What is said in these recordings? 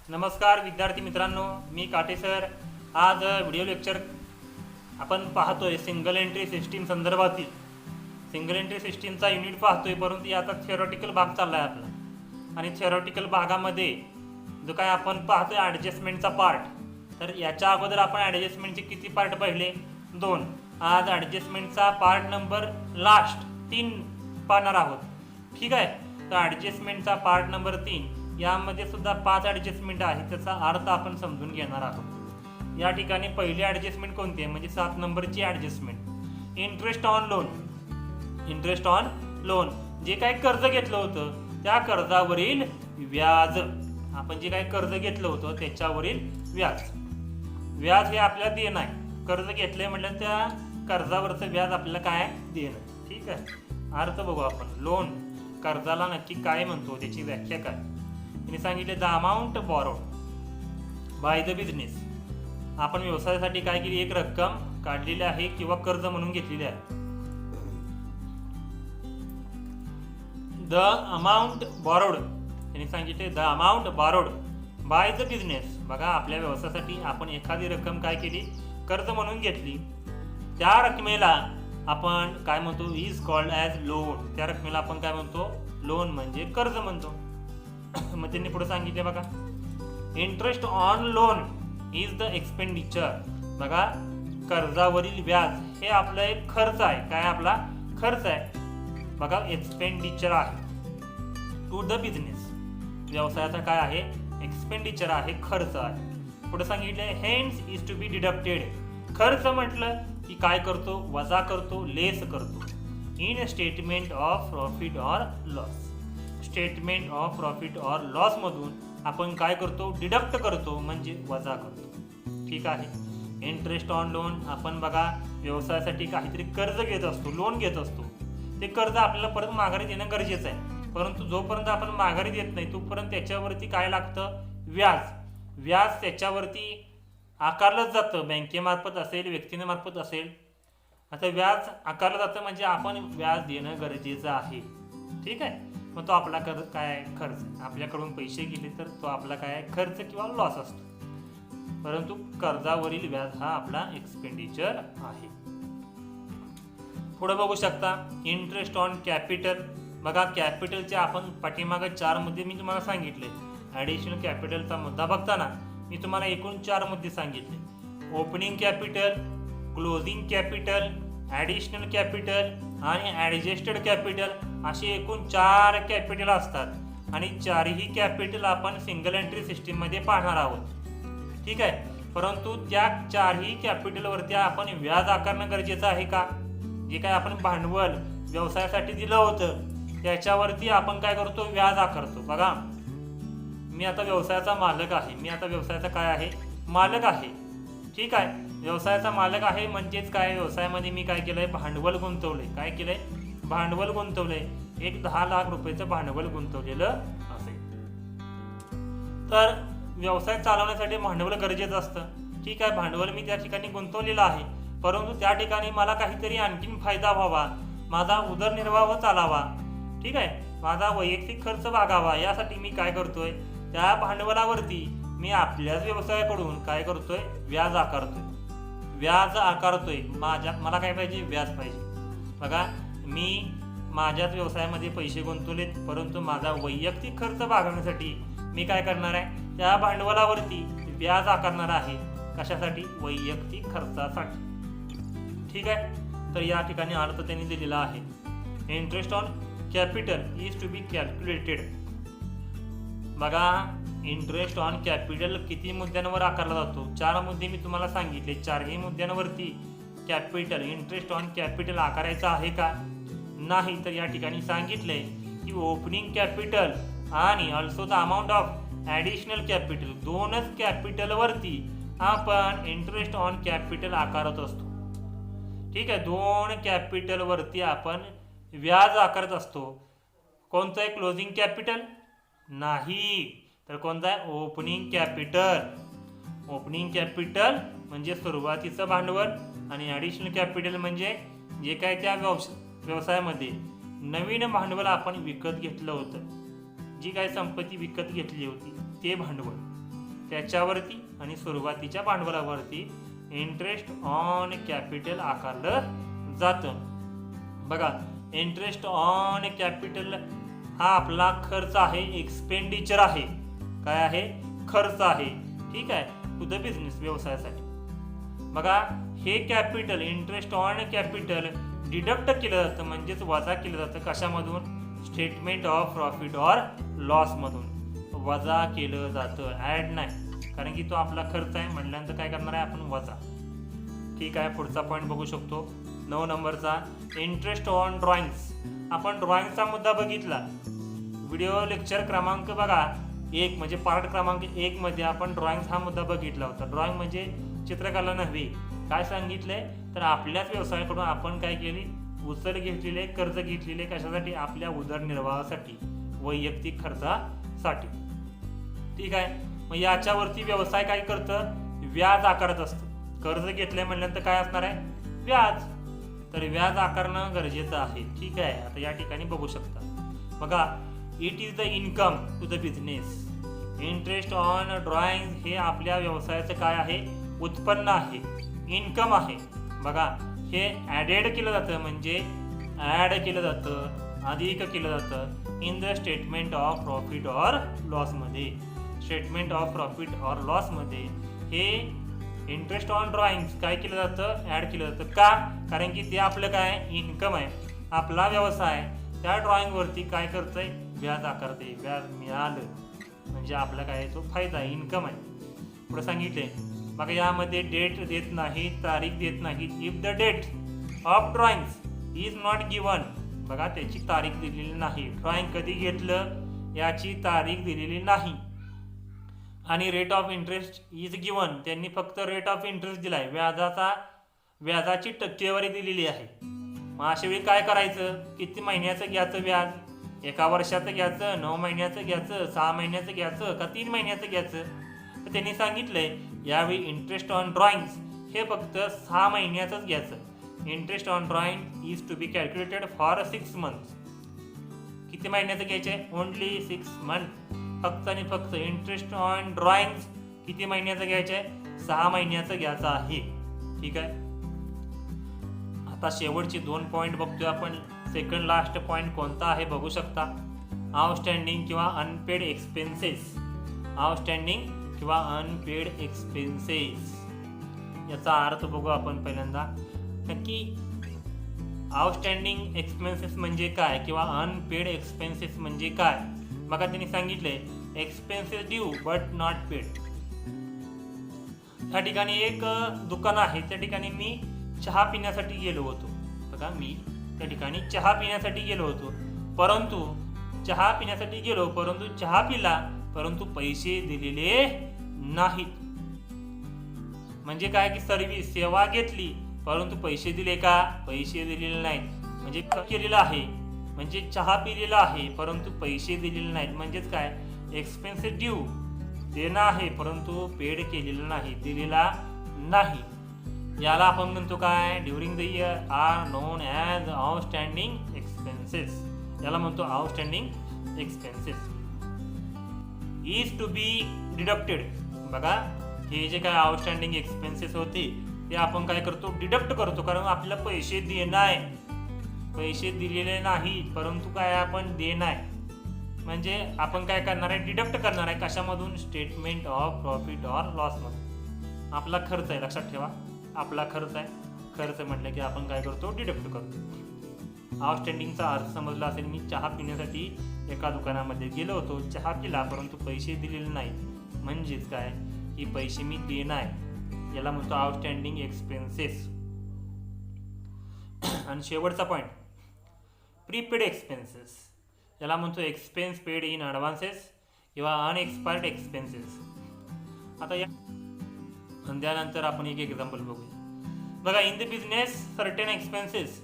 नमस्कार विद्यार्थी मित्रांनो, मी काटे सर. आज व्हिडिओ लेक्चर आपण पाहतोय सिंगल एंट्री सिस्टीम संदर्भातील सिंगल एंट्री सिस्टीमचा युनिट पाहतोय, परंतु याचा थिअरॉटिकल भाग चालला आहे आपला. आणि थिअरॉटिकल भागामध्ये जो काय आपण पाहतोय ॲडजस्टमेंटचा पार्ट, तर याच्या अगोदर आपण ॲडजस्टमेंटचे किती पार्ट पाहिले? 2. आज ॲडजस्टमेंटचा पार्ट नंबर लास्ट 3 पाहणार आहोत. ठीक आहे. तर ॲडजस्टमेंटचा पार्ट नंबर 3 यामध्ये सुद्धा 5 ॲडजस्टमेंट आहे, त्याचा अर्थ आपण समजून घेणार आहोत. या ठिकाणी पहिली ॲडजस्टमेंट कोणती आहे म्हणजे 7 नंबरची adjustment, interest on loan. Interest on loan, जे काही कर्ज घेतलं होतं त्या कर्जावरील व्याज. आपण जे काही कर्ज घेतलं होतं त्याच्यावरील व्याज. व्याज हे आपल्याला देणं आहे. कर्ज घेतलंय म्हटलं त्या कर्जावरचं व्याज आपल्याला काय देणं. ठीक आहे. अर्थ बघू आपण. लोन कर्जाला नक्की काय म्हणतो, त्याची व्याख्या काय. त्यांनी सांगितले the amount borrowed by the business. आपण व्यवसायासाठी काय केली, एक रक्कम काढलेली आहे किंवा कर्ज म्हणून घेतलेली आहे. द अमाऊंट बॉरोड, त्यांनी सांगितले the amount borrowed by the business. बघा, आपल्या व्यवसायासाठी आपण एखादी रक्कम काय केली, कर्ज म्हणून घेतली. त्या रकमेला आपण काय म्हणतो, इज कॉल्ड ॲज लोन. त्या रकमेला आपण काय म्हणतो, लोन म्हणजे कर्ज म्हणतो. मग त्यांनी पुढे सांगितले बघा, interest on loan is the expenditure. बघा, कर्जावरील व्याज हे आपलं एक खर्च आहे. काय आपला खर्च आहे. बघा, एक्सपेंडिचर आहे टू द बिझनेस. व्यवसायाचा काय आहे, एक्सपेंडिचर आहे, खर्च आहे. पुढे सांगितले hence is to be deducted. खर्च म्हटलं की काय करतो, वजा करतो, लेस करतो. In statement of profit or loss. Statement of profit or loss मधून आपण काय करतो, डिडक्ट करतो म्हणजे वजा करतो. ठीक आहे. इंटरेस्ट ऑन लोन, आपण बघा व्यवसायासाठी काहीतरी कर्ज घेत असतो, लोन घेत असतो. ते कर्ज आपल्याला परत माघारी देणं गरजेचं आहे. परंतु जोपर्यंत आपण माघारी देत नाही तोपर्यंत त्याच्यावरती काय लागतं, व्याज. व्याज त्याच्यावरती आकारलंच जातं. बँकेमार्फत असेल, व्यक्तीमार्फत असेल. आता व्याज आकारलं जातं म्हणजे आपण व्याज देणं गरजेचं आहे. ठीक आहे. मग तो आपला काय खर्च, आपल्याकडून पैसे गेले तर तो आपला काय खर्च किंवा लॉस असतो. परंतु कर्जावरील व्याज हा आपला एक्सपेंडिचर आहे. पुढे बघू शकता इंटरेस्ट ऑन कॅपिटल. बघा, कॅपिटलचे आपण पाठीमागे 4 मुद्दे मी तुम्हाला सांगितले. ॲडिशनल कॅपिटलचा मुद्दा बघताना मी तुम्हाला एकूण 4 मुद्दे सांगितले. Opening capital, closing capital, additional capital आणि ॲडजस्टेड कॅपिटल असे एकूण 4 कॅपिटल असतात. आणि 4ही कॅपिटल आपण सिंगल एंट्री सिस्टीममध्ये पाहणार आहोत. ठीक आहे. परंतु त्या 4ही कॅपिटलवरती आपण व्याज आकारणं गरजेचं आहे का. जे काय आपण भांडवल व्यवसायासाठी दिलं होतं त्याच्यावरती आपण काय करतो, व्याज आकारतो. बघा, मी आता व्यवसायाचा मालक आहे. मी आता व्यवसायाचा काय आहे, मालक आहे. ठीक आहे. व्यवसायाचा मालक आहे म्हणजेच काय, व्यवसायामध्ये मी काय केलंय, भांडवल गुंतवलंय. काय केलंय, भांडवल गुंतवलंय. एक 10 लाख रुपयाचं भांडवल गुंतवलेलं असेल तर व्यवसाय चालवण्यासाठी भांडवल गरजेचं असतं. ठीक आहे. भांडवल मी त्या ठिकाणी गुंतवलेलं आहे, परंतु त्या ठिकाणी मला काहीतरी आणखीन फायदा व्हावा, माझा उदरनिर्वाह चालावा. ठीक आहे. माझा वैयक्तिक खर्च भागावा, यासाठी मी काय करतोय, त्या भांडवलावरती मी आपल्याच व्यवसायाकडून काय करतोय, व्याज आकारतोय. व्याज आकारतोय. मला काय पाहिजे, व्याज पाहिजे. बघा, मी माझ्याच व्यवसायामध्ये पैसे गुंतवलेत, परंतु माझा वैयक्तिक खर्च भागवण्यासाठी मी काय करणार आहे, त्या भांडवलावरती व्याज आकारणार आहे. कशासाठी, वैयक्तिक खर्चासाठी. ठीक आहे. तर या ठिकाणी अर्थ त्यांनी दिलेला आहे. Interest on capital is to be calculated. बघा, इंटरेस्ट ऑन कॅपिटल किती मुद्द्यांवर आकारला जातो, 4 मुद्दे मी तुम्हाला सांगितले. 4ही मुद्द्यांवरती कॅपिटल, इंटरेस्ट ऑन कॅपिटल आकारायचं आहे का, नाही. तर या ठिकाणी सांगितलंय की ओपनिंग कॅपिटल आणि also the amount of additional capital, 2च कॅपिटलवरती आपण इंटरेस्ट ऑन कॅपिटल आकारत असतो. ठीक आहे. 2 कॅपिटलवरती आपण व्याज आकारत असतो. कोणतं आहे, क्लोजिंग कॅपिटल नाही, तर कोणतं आहे, ओपनिंग कॅपिटल. ओपनिंग कॅपिटल म्हणजे सुरुवातीचं भांडवल आणि ॲडिशनल कॅपिटल म्हणजे जे काय त्या व्यवसायामध्ये नवीन भांडवल आपण विकत घेतलं होतं, जी काय संपत्ती विकत घेतली होती ते भांडवल. त्याच्यावरती आणि सुरुवातीच्या भांडवलावरती इंटरेस्ट ऑन कॅपिटल आकारलं जातं. बघा, इंटरेस्ट ऑन कॅपिटल हा आपला खर्च आहे, एक्सपेंडिचर आहे. काय आहे? खर्च आहे. ठीक आहे, टू द बिझनेस, व्यवसायासाठी. बघा, हे capital, interest on capital deduct केलं जातं, म्हणजेच वजा केलं जातं. कशामधून? Statement of profit or loss मधून वजा केलं जातं, ॲड नाही. कारण की तो आपला खर्च आहे म्हटल्यानंतर काय करणार आहे आपण? वजा. ठीक आहे, पुढचा पॉईंट बघू शकतो 9 नंबरचा, इंटरेस्ट ऑन ड्रॉइंग्स. आपण ड्रॉइंगचा मुद्दा बघितला. व्हिडिओ लेक्चर क्रमांक बघा 1 म्हणजे पार्ट क्रमांक 1 मध्ये आपण ड्रॉइंग्स हा मुद्दा बघितला होता. ड्रॉइंग म्हणजे चित्रकला नव्हे. काय सांगितलंय तर आपल्याच व्यवसायाकडून आपण काय केली? उचल घेतलेले, कर्ज घेतलेले. कशासाठी? आपल्या उदरनिर्वाहासाठी, वैयक्तिक खर्चासाठी. ठीक आहे, मग याच्यावरती व्यवसाय काय करतं? व्याज आकारत असतं. कर्ज घेतलंय म्हणल्यानंतर काय असणार आहे? व्याज. तर व्याज आकारणं गरजेचं आहे. ठीक आहे, आता या ठिकाणी बघू शकता. बघा, it is the income to the business. Interest on drawing हे आपल्या व्यवसायाचं काय आहे? उत्पन्न आहे, इन्कम आहे. बघा, हे ॲडेड केलं जातं, म्हणजे ॲड केलं जातं, अधिक केलं जातं in the statement of profit or लॉसमध्ये. स्टेटमेंट ऑफ प्रॉफिट ऑर लॉसमध्ये हे इंटरेस्ट ऑन ड्रॉइंग्स काय केलं जातं? ॲड केलं जातं. का? कारण की ते आपलं काय? इन्कम आहे. आपला व्यवसाय त्या ड्रॉइंगवरती काय करतंय? व्याज आकारते. व्याज मिळालं म्हणजे आपला काय? तो फायदा आहे, इन्कम आहे. पुढे सांगितले बघा, यामध्ये डेट देत नाही, तारीख देत नाही. If the date of drawings is not given. बघा, त्याची तारीख दिलेली नाही. ड्रॉइंग कधी घेतलं याची तारीख दिलेली नाही. आणि rate of interest is given, त्यांनी फक्त रेट ऑफ इंटरेस्ट दिलाय, व्याजाची टक्केवारी दिलेली आहे. मग अशा वेळी काय करायचं? किती महिन्याचं घ्यायचं व्याज? 1 वर्षाचं घ्यायचं, 9 महिन्याचं घ्यायचं, 6 महिन्याचं घ्यायचं का 3 महिन्याचं घ्यायचं? तर त्यांनी सांगितलंय यावेळी इंटरेस्ट ऑन ड्रॉइंग्स हे फक्त 6 महिन्याचंच घ्यायचं. Interest on drawing is to be calculated for 6 months. किती महिन्याचं घ्यायचंय? Only 6 month. फक्त आणि फक्त इंटरेस्ट ऑन ड्रॉइंग्स किती महिन्याचं घ्यायचं आहे? 6 महिन्याचं घ्यायचं आहे. ठीक आहे, आता शेवटचे 2 पॉईंट बघतोय आपण. सेकंड लास्ट पॉईंट कोणता आहे बघू शकता. आउटस्टँडिंग किंवा अनपेड एक्सपेन्सेस. आउटस्टँडिंग किंवा अनपेड एक्सपेन्सेस याचा अर्थ बघू आपण पहिल्यांदा. नक्की आउटस्टँडिंग एक्सपेन्सेस म्हणजे काय किंवा अनपेड एक्सपेन्सेस म्हणजे काय? बघा, त्यांनी सांगितले expenses due but not paid. त्या ठिकाणी एक दुकान आहे, त्या ठिकाणी मी चहा पिण्यासाठी गेलो होतो. बघा, मी त्या ठिकाणी चहा पिण्यासाठी गेलो होतो, परंतु चहा पिला, परंतु पैसे दिलेले नाहीत. म्हणजे काय की सर्व्हिस, सेवा घेतली परंतु पैसे दिले का? पैसे दिलेले नाहीत. म्हणजे केलेलं आहे, म्हणजे चहा पिलेला आहे परंतु पैसे दिलेले नाहीत. म्हणजेच काय? एक्सपेन्सेस ड्यू, देणं आहे परंतु पेड केलेलं नाही, दिलेला नाही. याला आपण म्हणतो काय? During the year are known as outstanding expenses. याला म्हणतो outstanding expenses. Is to be deducted. बघा, हे जे काय आउटस्टँडिंग एक्सपेन्सेस होते ते आपण काय करतो? डिडक्ट करतो. कारण आपल्याला पैसे देणं आहे, पैसे दिलेले नाही परंतु काय? आपण देणं आहे. म्हणजे आपण काय करणार आहे? डिडक्ट करणार आहे. कशामधून? Statement of profit or loss मधून. आपला खर्च आहे, लक्षात ठेवा, आपला खर्च आहे. खर्च म्हटलं की आपण काय करतो? डिडक्ट करतो. आउटस्टँडिंगचा अर्थ समजला असेल. मी चहा पिण्यासाठी एका दुकानामध्ये गेलो होतो, चहा पिला परंतु पैसे दिलेले नाही. म्हणजेच काय? की पैसे मी देणं आहे. याला म्हणतो आउटस्टँडिंग एक्सपेन्सेस. आणि शेवटचा पॉईंट प्रीपेड एक्सपेन्सेस. याला म्हणतो एक्सपेन्स पेड इन ॲडव्हान्सेस किंवा अनएक्सपायर्ड एक्सपेन्सेस. आता या त्यानंतर आपण एक एक्झाम्पल बघूया. बघा, in the business certain expenses.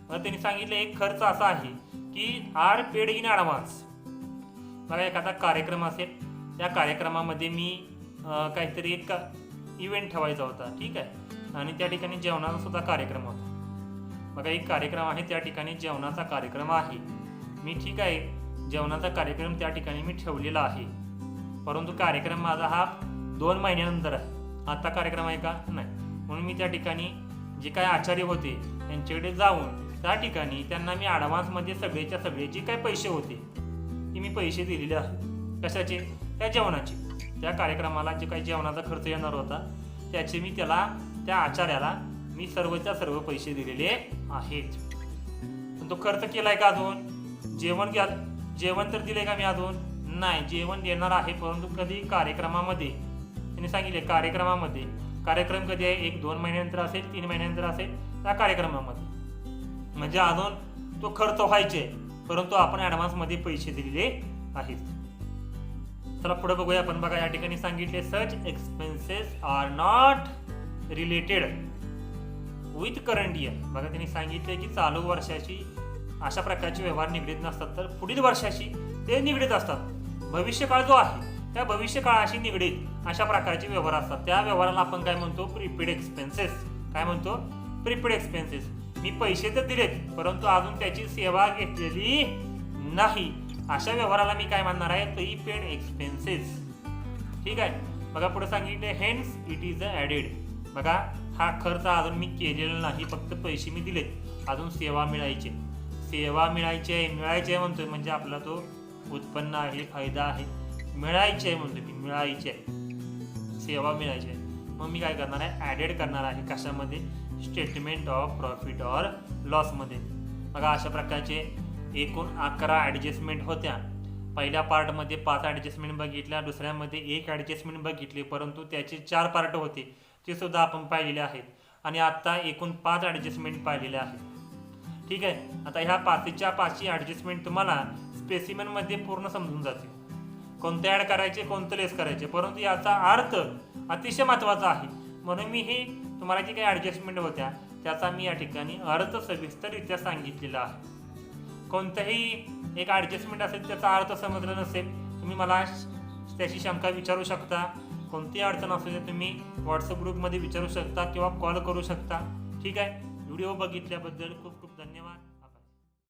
त्यांनी सांगितलं एक खर्च असा आहे की आर पेड इन ॲडव्हान्स. बघा, एखादा कार्यक्रम असेल, त्या कार्यक्रमामध्ये मी काहीतरी एक इव्हेंट ठेवायचा होता. ठीक आहे, आणि त्या ठिकाणी जेवणाचा सुद्धा कार्यक्रम होता. बघा, एक कार्यक्रम आहे, त्या ठिकाणी जेवणाचा कार्यक्रम आहे. मी ठीक आहे, जेवणाचा कार्यक्रम त्या ठिकाणी मी ठेवलेला आहे, परंतु कार्यक्रम माझा हा 2 महिन्यानंतर आहे. आता कार्यक्रम आहे का? नाही. म्हणून मी त्या ठिकाणी जे काही आचार्य होते त्यांच्याकडे जाऊन त्या ठिकाणी त्यांना मी ॲडव्हान्समध्ये सगळेच्या सगळे जे काही पैसे होते ते मी पैसे दिलेले आहेत. कशाचे? त्या जेवणाचे. त्या कार्यक्रमाला जे काही जेवणाचा खर्च येणार होता त्याचे मी त्या आचार्याला मी सर्वच्या सर्व पैसे दिलेले आहेत. पण तो खर्च केलाय का अजून? जेवण तर दिले का मी अजून? नाही. जेवण देणार आहे, परंतु कधी कार्यक्रमामध्ये. त्यांनी सांगितले कार्यक्रम कधी आहे? 1-2 महिन्यानंतर असेल, 3 महिन्यानंतर असेल त्या कार्यक्रमामध्ये. म्हणजे अजून तो खर्च व्हायचे, परंतु आपण ॲडव्हान्समध्ये पैसे दिलेले आहेत. चला पुढे बघूया आपण. बघा या ठिकाणी सांगितले such expenses are not related with current year. बघा त्यांनी सांगितले की चालू वर्षाशी अशा प्रकारचे व्यवहार निगडीत नसतात, तर पुढील वर्षाशी ते निगडीत असतात. भविष्यकाळ जो आहे त्या भविष्यकाळाशी निगडीत अशा प्रकारचे व्यवहार असतात. त्या व्यवहाराला आपण काय म्हणतो? Prepaid expenses. काय म्हणतो? Prepaid expenses. मी पैसे तर दिलेत, परंतु अजून त्याची सेवा घेतलेली नाही. अशा व्यवहाराला मी काय म्हणणार आहे? Prepaid expenses. ठीक आहे. बघा पुढे सांगितले हेन्स इट इज ॲडेड. बघा हा खर्च अजून मी केलेला नाही, फक्त पैसे मी दिलेत. अजून सेवा मिळायची आहे म्हणतोय, म्हणजे आपला तो उत्पन्न आहे, फायदा आहे. मिळायची आहे म्हणतो मी, मिळायची आहे, सेवा मिळायची आहे. मग मी काय करणार आहे? ॲडेड करणार आहे. कशामध्ये? स्टेटमेंट ऑफ प्रॉफिट ऑर लॉसमध्ये. बघा अशा प्रकारचे एकूण 11 ॲडजस्टमेंट होत्या. पहिल्या पार्टमध्ये 5 ॲडजस्टमेंट बघितल्या, दुसऱ्यामध्ये 1 ॲडजस्टमेंट बघितली, परंतु त्याचे 4 पार्ट होते ते सुद्धा आपण पाहिलेले आहेत. आणि आता एकूण 5 ॲडजस्टमेंट पाहिलेले आहेत. ठीक आहे. आता ह्या 5च्या 5ची ॲडजस्टमेंट तुम्हाला स्पेसिमेनमध्ये पूर्ण समजून जाते. कोणते ॲड करायचे, कोणतं लेस करायचे, परंतु याचा अर्थ अतिशय महत्त्वाचा आहे. म्हणून मी हे तुम्हाला जे काही ॲडजस्टमेंट होत्या त्याचा मी या ठिकाणी अर्थ सविस्तररित्या सांगितलेला आहे. कोणतंही एक ॲडजस्टमेंट असेल त्याचा अर्थ समजला नसेल, तुम्ही मला त्याची शंका विचारू शकता. कोणती अडचण असेल तर तुम्ही व्हॉट्सअप ग्रुपमध्ये विचारू शकता किंवा कॉल करू शकता. ठीक आहे. व्हिडिओ बघितल्याबद्दल खूप